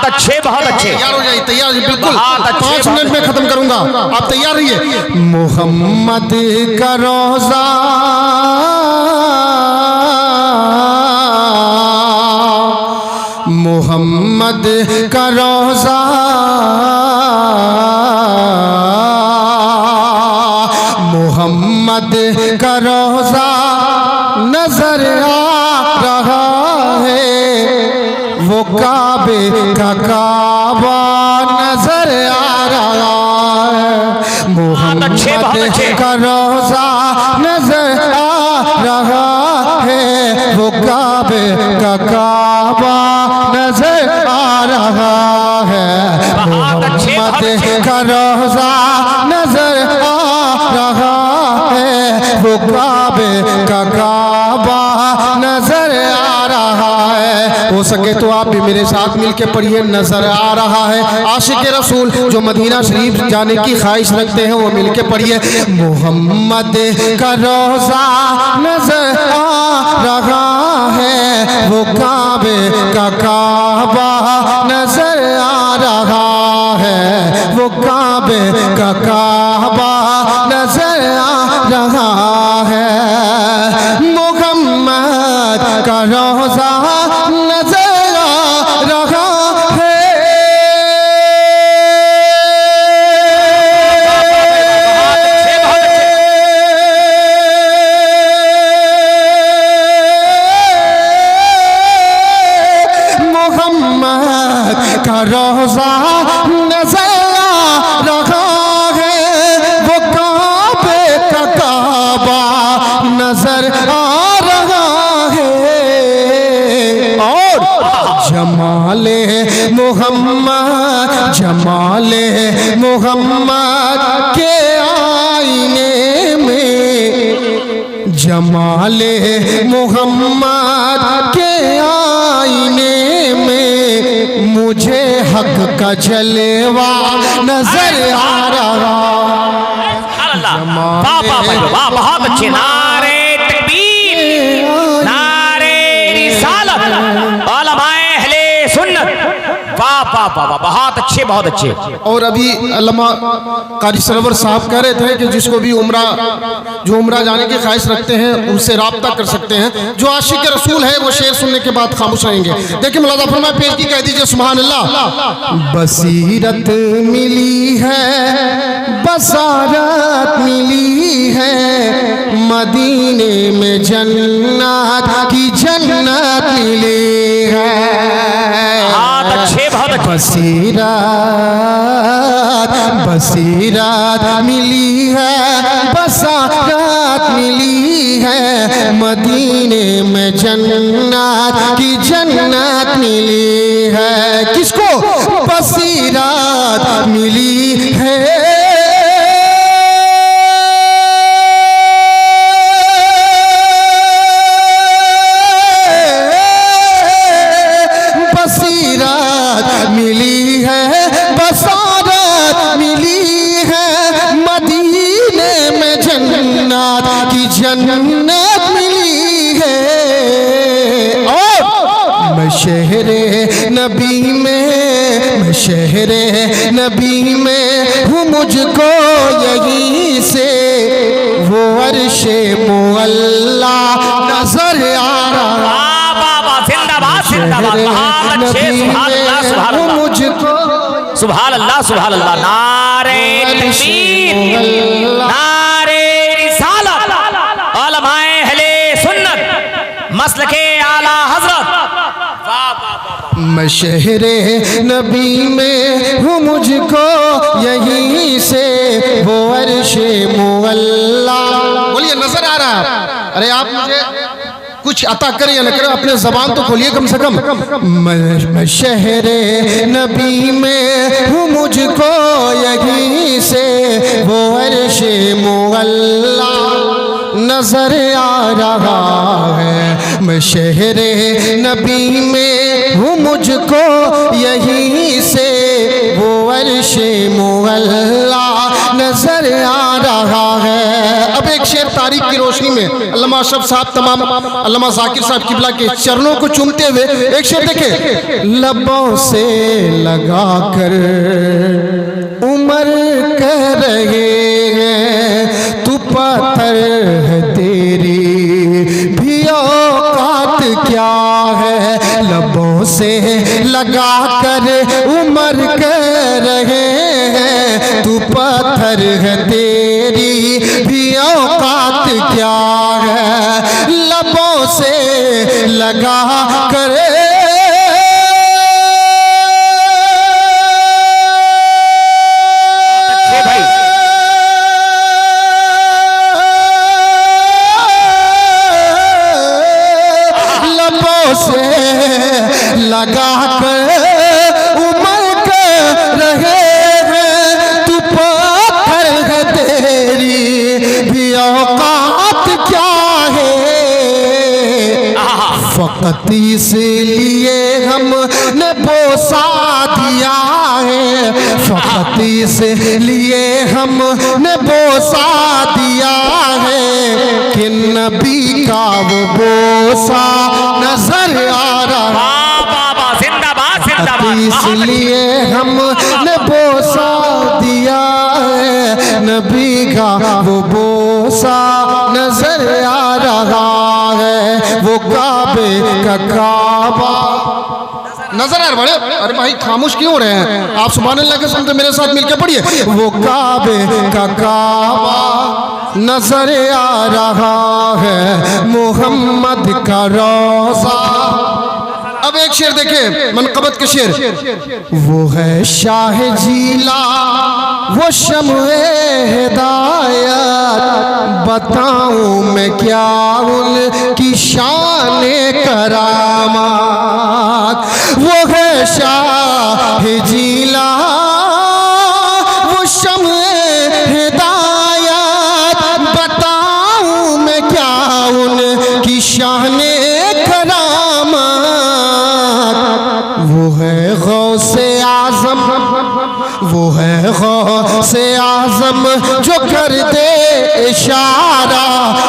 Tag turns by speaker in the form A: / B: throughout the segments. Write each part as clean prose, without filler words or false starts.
A: अच्छे, बहुत अच्छे।
B: तैयार हो जाइए, तैयार बिल्कुल।
A: बहुत अच्छे,
B: 5 मिनट में खत्म करूंगा, आप तैयार रहिए। मोहम्मद का रोजा मोहम्मद का रोजा मोहम्मद का रोजा नजर आ रहा है, वो काबे का काबा नजर आ रहा है। मोहम्मद का रोजा नजर आ रहा है, वो काबे का काबा नजर आ रहा है। मोहम्मद का रोजा नजर आ रहा है, वो काबे का काबा नजर आ रहा है। हो सके तो आप भी मेरे साथ मिलके पढ़िए, नजर आ रहा है। आशिक रसूल जो मदीना शरीफ जाने की ख्वाहिश रखते हैं वो मिलके पढ़िए। मोहम्मद का रोजा नजर आ रहा है, वो काबे का काबा नजर आ रहा है, वो काबे का काबा नजर आ रहा है। मोहम्मद का रोजा नजर आ रहा है। मोहम्मद का रोजा नजर आ रहा है, वो काबे का काबा नजर आ रहा है। और जमाले मोहम्मद, जमाले मोहम्मद के आईने में, जमाले मोहम्मद के आईने में मुझे हक का जलवा नजर आ रहा।
A: वाह, बहुत अच्छे। नारे तकबीर, नारे रिसालत, उलमाए अहले सुन्नत। वाह वाह वाह वाह, बहुत अच्छे, बहुत अच्छे।
B: और अभी अल्लामा कारी सरवर साहब कह रहे थे कि जिसको भी जो उम्रा जाने की ख्वाहिश रखते हैं उनसे राब्ता कर सकते हैं। जो आशिक रसूल है वो शेर सुनने के बाद खामोश रहेंगे। देखिए मुलाज़ा फरमाए, पेश की कह दीजिए सुभान अल्लाह। बसीरत मिली है, बसारत मिली है, मदीने में जन्नत की जन्नत मिली है।
A: अच्छे, बहुत अच्छे।
B: बसीरत मिली है, बसारत मिली है, मदीने में जन्नत की जन्नत मिली है। किसको बसीरत मिली है? मिली है, बसारत मिली है, मदीने में जन्नत की जन्नत मिली है। और मैं शहरे नबी में, मैं शहरे नबी में हूँ, मुझको यहीं से वो अर्शे मुअल्ला नजर आ रहा। मुझको
A: सुभान अल्लाह, सुभान अल्लाह। नारे तकबीर, नारे रिसालत, उलमाए अहले सुन्नत, मसलके आला हजरत।
B: मैं शहरे नबी में हूँ, मुझको यहीं से वो अर्शे मुअल्ला। बोलिए नजर आ रहा है। अरे आप मुझे कुछ अता करें या न करें, अपने ज़बान तो खोलिए कम से कम। मैं शहरे नबी में हूँ, मुझको यहीं से वो अर्शे मुअल्ला नजर आ रहा है। मैं शहरे नबी में हूँ, मुझको यहीं से वो अर्शे मुअल्ला नजर आ रहा है। अब एक शेर तारीख की रोशनी में अल्लामा अशरफ साहब तमाम अल्लामा जाकिर साहब किबला के चरणों को चूमते हुए एक शेर देखे, लबों से लगा कर उमर कह रहे हैं तू पत्थर है तेरी भी औकात क्या है, लबों से लगा कर उमर कह रहे हैं तू पत्थर है तेरी भी औकात क्या है, लबों से लगा कर लगा कर उमर कर रहे हैं तू पत्थर है तेरी भी औकात क्या है, फकत इसलिए हमने बोसा दिया है, फकत इसलिए हमने बोसा दिया है कि नबी का वो बोसा नजर आ रहा, इसलिए हमने बोसा दिया है नबी का वो बोसा नजर आ रहा है, वो काबे का काबा नजर आ रहा है। अरे भाई खामोश क्यों हो रहे हैं आप, सुभान अल्लाह के साथ मेरे साथ मिलकर पढ़िए, वो काबे का काबा नजर आ रहा है मोहम्मद का रोजा। अब एक शेर देखे मनकबत के शेर, वो है शाह जीला वो शम्ए हिदायत, बताऊं मैं क्या उनकी शान करामात, वो है शाह जीला वो शम्ए हिदायत, बताऊं मैं क्या उनकी शान वो है गौसे आजम, वो है गौसे आजम जो कर दे इशारा,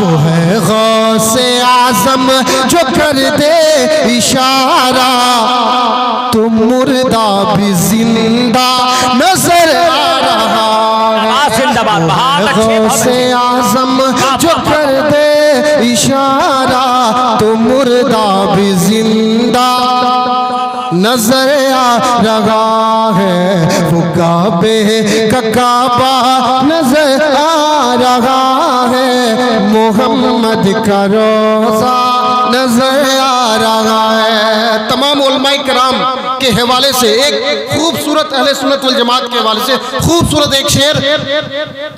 B: वो है गौसे आजम जो कर दे इशारा, तो मुर्दा भी जिंदा नजर आ रहा है, गौसे आजम जो कर दे इशारा, तो मुर्दा भी जिंदा नजर आ रहा है, वो काबे का काबा नजर आ रहा है, मोहम्मद का रोजा नजर आ रहा है। तमाम उलमाए कराम के हवाले से एक खूबसूरत अहले सुन्नत वल जमात के हवाले से खूबसूरत एक शेर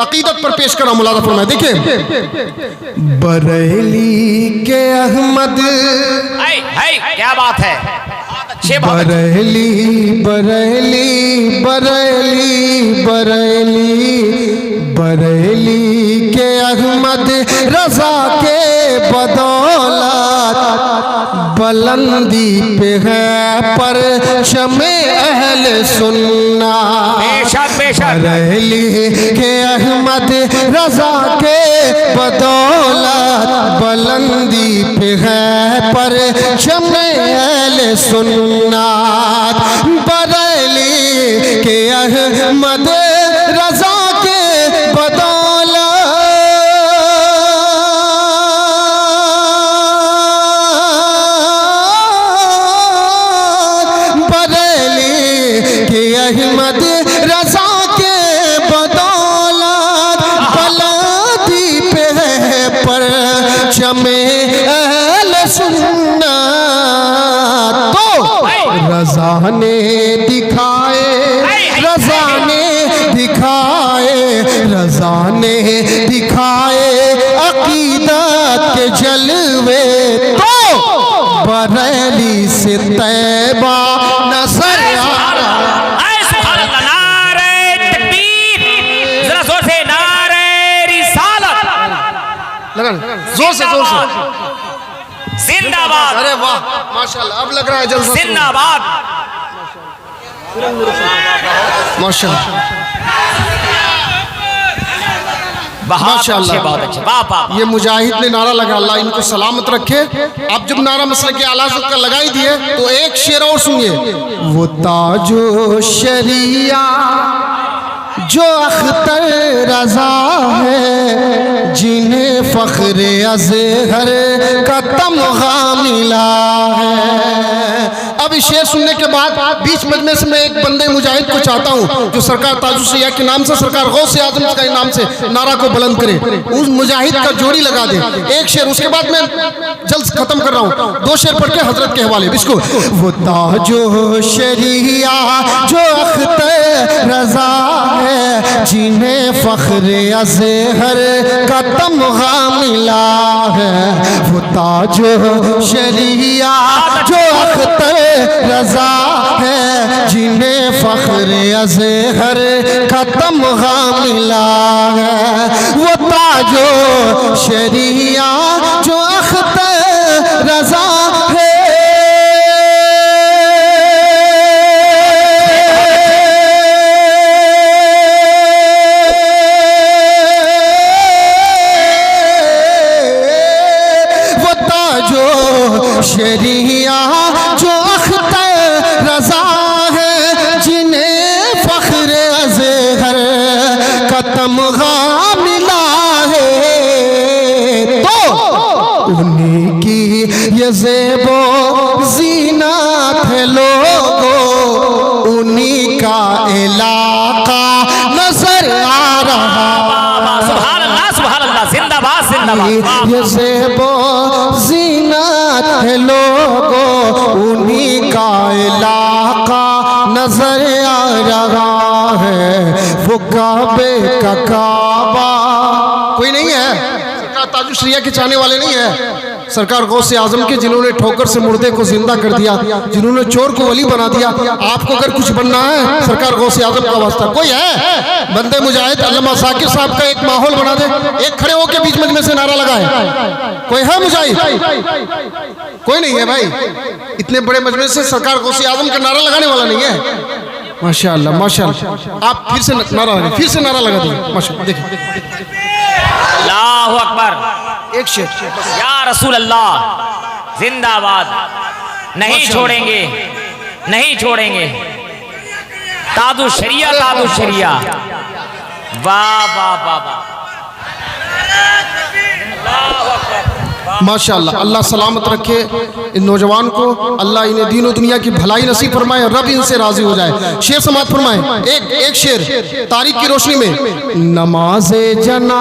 B: अकीदत पर पेश करा, मुलादा फरमाए। देखिए, बरेली के अहमद,
A: क्या बात है,
B: बरेली बरेली बरेली बरेली बरेली के अहमद रजा के बदौलत, बुलंदी पे है पर शमे अहल सुन्ना, बरेली के अहमद रजा के बदौलत, बुलंदी पे है पर शमे अहल सुन्ना, बरेली के अहमद रजा के बदौलत, बरेली के अहमद रजा के बदौलत, बुलंदी पे है पर शमे अहल सुन्ना, रज़ा ने दिखाए, रज़ा ने दिखाए, रज़ा ने दिखाए अकीदत के जलवे, तो बरेली से तैबा नजर आ रहा है।
A: नारे तकबीर, जरा जोर से नारे रिसालत,
B: जोर से जोर से
A: जिंदाबाद।
B: अरे वाह माशाल्लाह, अब लग रहा है जल्द
A: जिंदाबाद
B: माशाल्लाह।
A: बहुत
B: माशाअल्लाह।
A: अच्छे, बहुत अच्छे, वाह वाह।
B: ये मुजाहिद ने नारा लगा, अल्लाह इनको सलामत रखे। आप जब नारा मसले के आला हज़रत का लगाई दिए तो एक शेर और सुनिए। वो ताजो शरिया जो अख्तर रजा है, जिन्हें फख्र अज़हर का तमगा मिला है। अब इस शेर सुनने के बाद बीच मजमे से मैं एक बंदे मुजाहिद को चाहता हूँ जो सरकार ताजुल शरिया के नाम से, सरकार गौसे आज़म के नाम से नारा को बुलंद करे, उस मुजाहिद का जोड़ी लगा दे। एक शेर, उसके बाद मैं जल्द खत्म कर रहा हूँ। दो शेर पढ़ के हजरत के हवाले इसको। वो ताजो शरिया जो अख्तर रजा है, जिन्हें फख्र अज़हर का तमगा मिला है। वो ताजो शरिया जो अख्तर रजा है, जिन्हें फख्र अज़हर का तमगा मिला है। वो ताजो शरिया जो अख्तर रजा है, वो ताजो शरिया जो अख्तर रजा है, जिन्हें फख्र अज़हर का तमगा मिला है। तो उन्हीं की ये ज़ेबो ज़ीनत है लोगो, उन्हीं का इलाका नजर आ रहा।
A: सुभान अल्लाह, सुभान अल्लाह, जिंदाबाद जिंदाबाद।
B: ये ज़ेबो ज़ीनत है लोगो, उन्हीं का इलाका नजर आ रहा है। वो काबे का काबा कोई नहीं है, सरकार ताजुल शरिया के चाहने वाले नहीं है, सरकार गौसे आजम के, जिन्होंने ठोकर से मुर्दे को जिंदा कर दिया, जिन्होंने चोर को वली बना दिया। आपको अगर कुछ बनना है, सरकार गौसे आजम का वास्ता कोई है? बंदे मुजाहिद अल्लामा ज़ाकिर साहब का एक माहौल बना दे, एक खड़े होके बीच में से नारा लगाए। कोई है मुजाहिद? कोई नहीं है भाई। इतने बड़े मजमे से सरकार गौसे आजम का नारा लगाने वाला नहीं है। माशाअल्लाह माशाअल्लाह। आप फिर से नारा लगा, फिर से नारा लगा दीजिए। माशाअल्लाह, देखिए
A: अल्लाहु अकबर।
B: एक शेर।
A: या रसूल अल्लाह, जिंदाबाद। नहीं छोड़ेंगे, नहीं छोड़ेंगे। ताजुल शरिया, ताजुल शरिया। वाह वाह वाह वाह।
B: माशाअल्लाह, अल्लाह सलामत रखे इन नौजवान को, अल्लाह इन्हें दीन दुनिया की भलाई नसीब फरमाए, रब इनसे राजी हो जाए। शेर समाप्त फरमाए, एक शेर तारीख की रोशनी में। नमाज़े जना